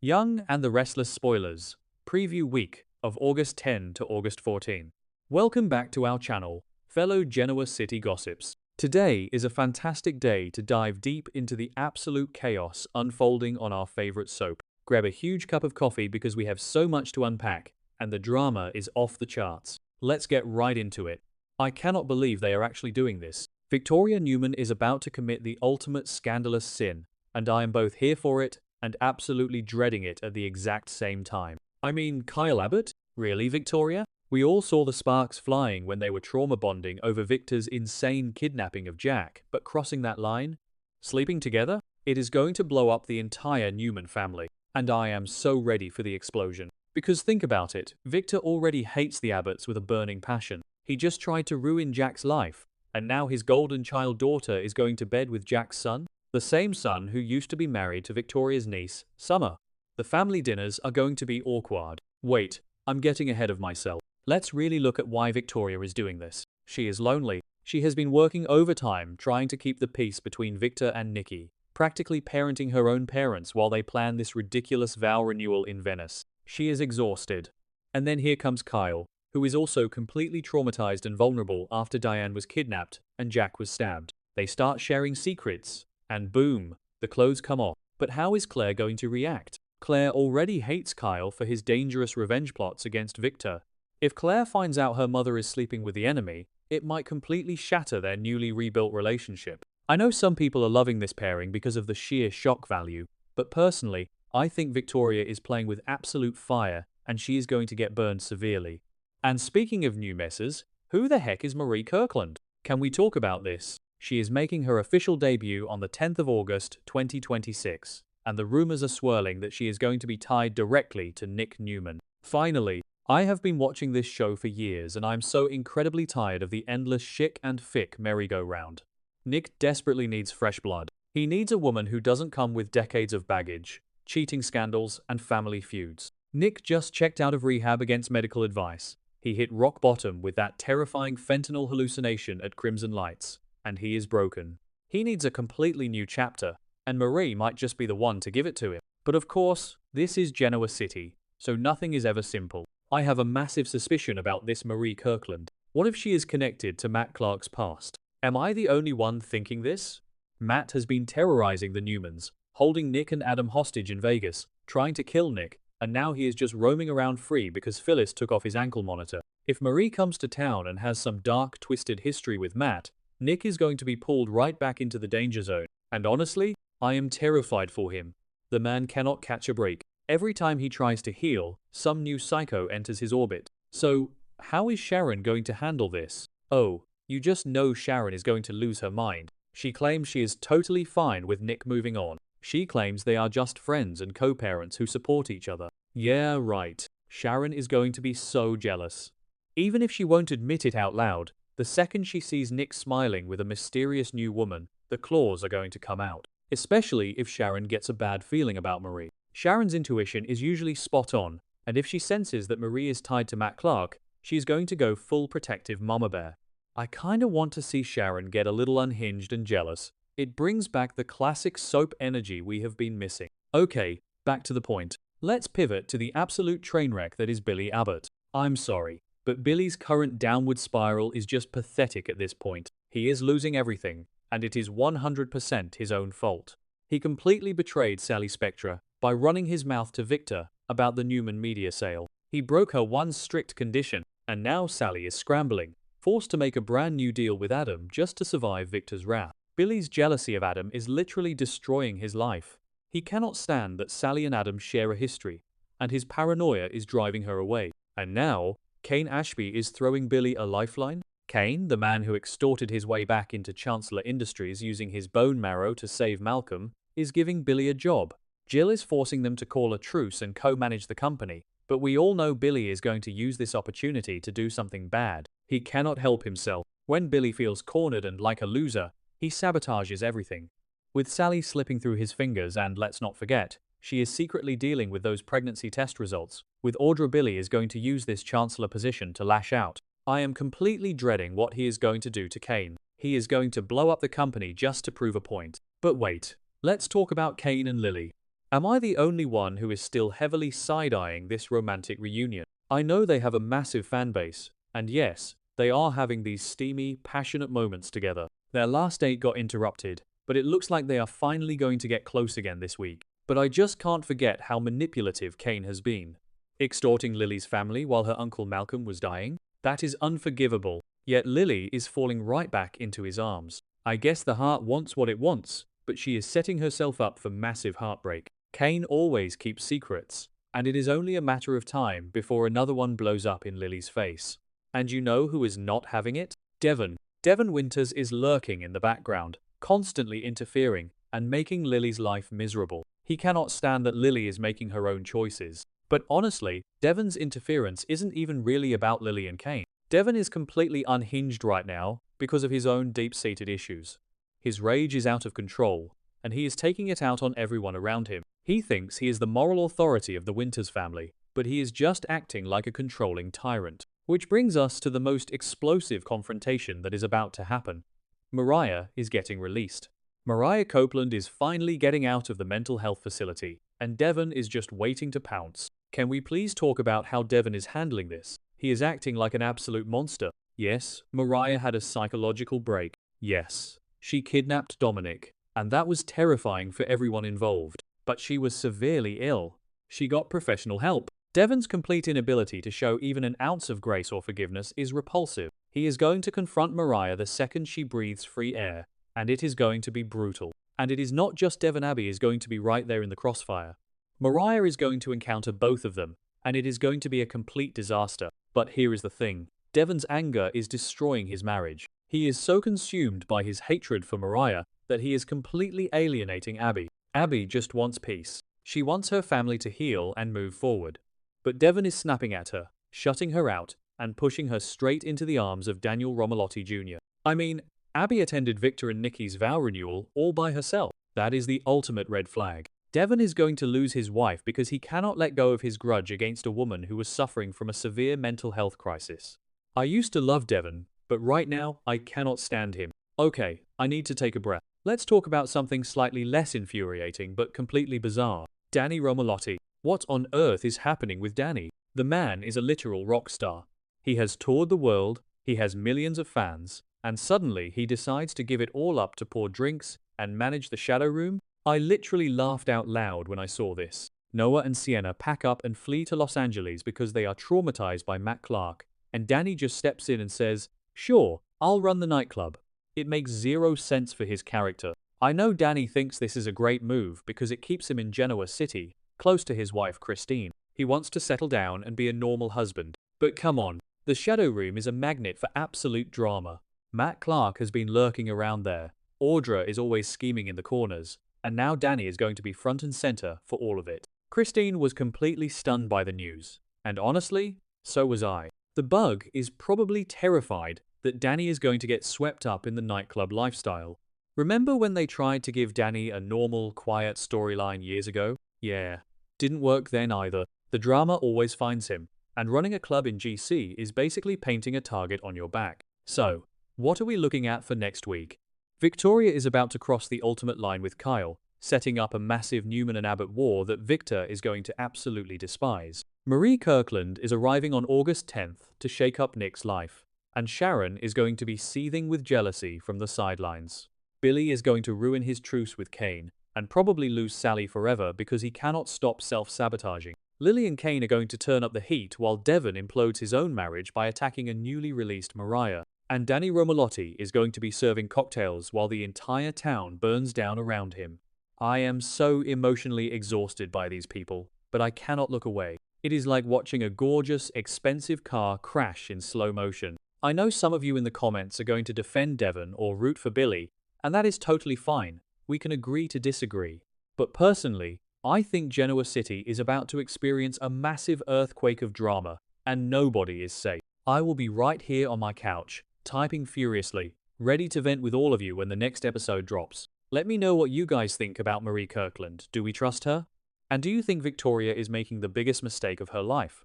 Young and the Restless spoilers. Preview week of August 10 to August 14. Welcome back to our channel, fellow Genoa City gossips. Today is a fantastic day to dive deep into the absolute chaos unfolding on our favorite soap. Grab a huge cup of coffee because we have so much to unpack, and the drama is off the charts. Let's get right into it. I cannot believe they are actually doing this. Victoria Newman is about to commit the ultimate scandalous sin, and I am both here for it and absolutely dreading it at the exact same time. I mean, Kyle Abbott? Really, Victoria? We all saw the sparks flying when they were trauma bonding over Victor's insane kidnapping of Jack, but crossing that line? Sleeping together? It is going to blow up the entire Newman family, and I am so ready for the explosion. Because think about it, Victor already hates the Abbotts with a burning passion. He just tried to ruin Jack's life, and now his golden child daughter is going to bed with Jack's son? The same son who used to be married to Victoria's niece, Summer. The family dinners are going to be awkward. Wait, I'm getting ahead of myself. Let's really look at why Victoria is doing this. She is lonely. She has been working overtime trying to keep the peace between Victor and Nikki, practically parenting her own parents while they plan this ridiculous vow renewal in Venice. She is exhausted. And then here comes Kyle, who is also completely traumatized and vulnerable after Diane was kidnapped and Jack was stabbed. They start sharing secrets. And boom, the clothes come off. But how is Claire going to react? Claire already hates Kyle for his dangerous revenge plots against Victor. If Claire finds out her mother is sleeping with the enemy, it might completely shatter their newly rebuilt relationship. I know some people are loving this pairing because of the sheer shock value, but personally, I think Victoria is playing with absolute fire and she is going to get burned severely. And speaking of new messes, who the heck is Marie Kirkland? Can we talk about this? She is making her official debut on the 10th of August, 2026, and the rumors are swirling that she is going to be tied directly to Nick Newman. Finally, I have been watching this show for years and I'm so incredibly tired of the endless chic and fic merry-go-round. Nick desperately needs fresh blood. He needs a woman who doesn't come with decades of baggage, cheating scandals, and family feuds. Nick just checked out of rehab against medical advice. He hit rock bottom with that terrifying fentanyl hallucination at Crimson Lights. And he is broken. He needs a completely new chapter, and Marie might just be the one to give it to him. But of course, this is Genoa City, so nothing is ever simple. I have a massive suspicion about this Marie Kirkland. What if she is connected to Matt Clark's past? Am I the only one thinking this? Matt has been terrorizing the Newmans, holding Nick and Adam hostage in Vegas, trying to kill Nick, and now he is just roaming around free because Phyllis took off his ankle monitor. If Marie comes to town and has some dark, twisted history with Matt, Nick is going to be pulled right back into the danger zone. And honestly, I am terrified for him. The man cannot catch a break. Every time he tries to heal, some new psycho enters his orbit. So, how is Sharon going to handle this? Oh, you just know Sharon is going to lose her mind. She claims she is totally fine with Nick moving on. She claims they are just friends and co-parents who support each other. Yeah, right. Sharon is going to be so jealous. Even if she won't admit it out loud, the second she sees Nick smiling with a mysterious new woman, the claws are going to come out. Especially if Sharon gets a bad feeling about Marie. Sharon's intuition is usually spot on, and if she senses that Marie is tied to Matt Clark, she's going to go full protective mama bear. I kinda want to see Sharon get a little unhinged and jealous. It brings back the classic soap energy we have been missing. Okay, back to the point. Let's pivot to the absolute train wreck that is Billy Abbott. I'm sorry, but Billy's current downward spiral is just pathetic at this point. He is losing everything, and it is 100% his own fault. He completely betrayed Sally Spectra by running his mouth to Victor about the Newman media sale. He broke her one strict condition, and now Sally is scrambling, forced to make a brand new deal with Adam just to survive Victor's wrath. Billy's jealousy of Adam is literally destroying his life. He cannot stand that Sally and Adam share a history, and his paranoia is driving her away. And now, Kane Ashby is throwing Billy a lifeline? Kane, the man who extorted his way back into Chancellor Industries using his bone marrow to save Malcolm, is giving Billy a job. Jill is forcing them to call a truce and co-manage the company, but we all know Billy is going to use this opportunity to do something bad. He cannot help himself. When Billy feels cornered and like a loser, he sabotages everything. With Sally slipping through his fingers and, let's not forget, she is secretly dealing with those pregnancy test results. With Audra, Billy is going to use this Chancellor position to lash out. I am completely dreading what he is going to do to Kane. He is going to blow up the company just to prove a point. But wait, let's talk about Kane and Lily. Am I the only one who is still heavily side-eyeing this romantic reunion? I know they have a massive fan base, and yes, they are having these steamy, passionate moments together. Their last date got interrupted, but it looks like they are finally going to get close again this week. But I just can't forget how manipulative Kane has been. Extorting Lily's family while her uncle Malcolm was dying? That is unforgivable. Yet Lily is falling right back into his arms. I guess the heart wants what it wants, but she is setting herself up for massive heartbreak. Kane always keeps secrets, and it is only a matter of time before another one blows up in Lily's face. And you know who is not having it? Devon. Devon Winters is lurking in the background, constantly interfering and making Lily's life miserable. He cannot stand that Lily is making her own choices. But honestly, Devon's interference isn't even really about Lily and Kane. Devon is completely unhinged right now because of his own deep-seated issues. His rage is out of control, and he is taking it out on everyone around him. He thinks he is the moral authority of the Winters family, but he is just acting like a controlling tyrant. Which brings us to the most explosive confrontation that is about to happen. Mariah is getting released. Mariah Copeland is finally getting out of the mental health facility, and Devon is just waiting to pounce. Can we please talk about how Devon is handling this? He is acting like an absolute monster. Yes, Mariah had a psychological break. Yes, she kidnapped Dominic, and that was terrifying for everyone involved. But she was severely ill. She got professional help. Devon's complete inability to show even an ounce of grace or forgiveness is repulsive. He is going to confront Mariah the second she breathes free air, and it is going to be brutal. And it is not just Devon. Abby is going to be right there in the crossfire. Mariah is going to encounter both of them, and it is going to be a complete disaster. But here is the thing. Devon's anger is destroying his marriage. He is so consumed by his hatred for Mariah that he is completely alienating Abby. Abby just wants peace. She wants her family to heal and move forward. But Devon is snapping at her, shutting her out, and pushing her straight into the arms of Daniel Romalotti Jr. I mean, Abby attended Victor and Nikki's vow renewal all by herself. That is the ultimate red flag. Devon is going to lose his wife because he cannot let go of his grudge against a woman who was suffering from a severe mental health crisis. I used to love Devon, but right now I cannot stand him. Okay, I need to take a breath. Let's talk about something slightly less infuriating but completely bizarre. Danny Romalotti. What on earth is happening with Danny? The man is a literal rock star. He has toured the world, he has millions of fans, and suddenly he decides to give it all up to pour drinks and manage the shadow room? I literally laughed out loud when I saw this. Noah and Sienna pack up and flee to Los Angeles because they are traumatized by Matt Clark, and Danny just steps in and says, "Sure, I'll run the nightclub." It makes zero sense for his character. I know Danny thinks this is a great move because it keeps him in Genoa City, close to his wife Christine. He wants to settle down and be a normal husband. But come on, the shadow room is a magnet for absolute drama. Matt Clark has been lurking around there, Audra is always scheming in the corners, and now Danny is going to be front and center for all of it. Christine was completely stunned by the news, and honestly, so was I. The bug is probably terrified that Danny is going to get swept up in the nightclub lifestyle. Remember when they tried to give Danny a normal, quiet storyline years ago? Yeah, didn't work then either. The drama always finds him, and running a club in GC is basically painting a target on your back. So, what are we looking at for next week? Victoria is about to cross the ultimate line with Kyle, setting up a massive Newman and Abbott war that Victor is going to absolutely despise. Marie Kirkland is arriving on August 10th to shake up Nick's life, and Sharon is going to be seething with jealousy from the sidelines. Billy is going to ruin his truce with Kane, and probably lose Sally forever because he cannot stop self-sabotaging. Lily and Kane are going to turn up the heat while Devon implodes his own marriage by attacking a newly released Mariah. And Danny Romalotti is going to be serving cocktails while the entire town burns down around him. I am so emotionally exhausted by these people, but I cannot look away. It is like watching a gorgeous, expensive car crash in slow motion. I know some of you in the comments are going to defend Devon or root for Billy, and that is totally fine. We can agree to disagree. But personally, I think Genoa City is about to experience a massive earthquake of drama, and nobody is safe. I will be right here on my couch, typing furiously, ready to vent with all of you when the next episode drops. Let me know what you guys think about Marie Kirkland. Do we trust her? And do you think Victoria is making the biggest mistake of her life?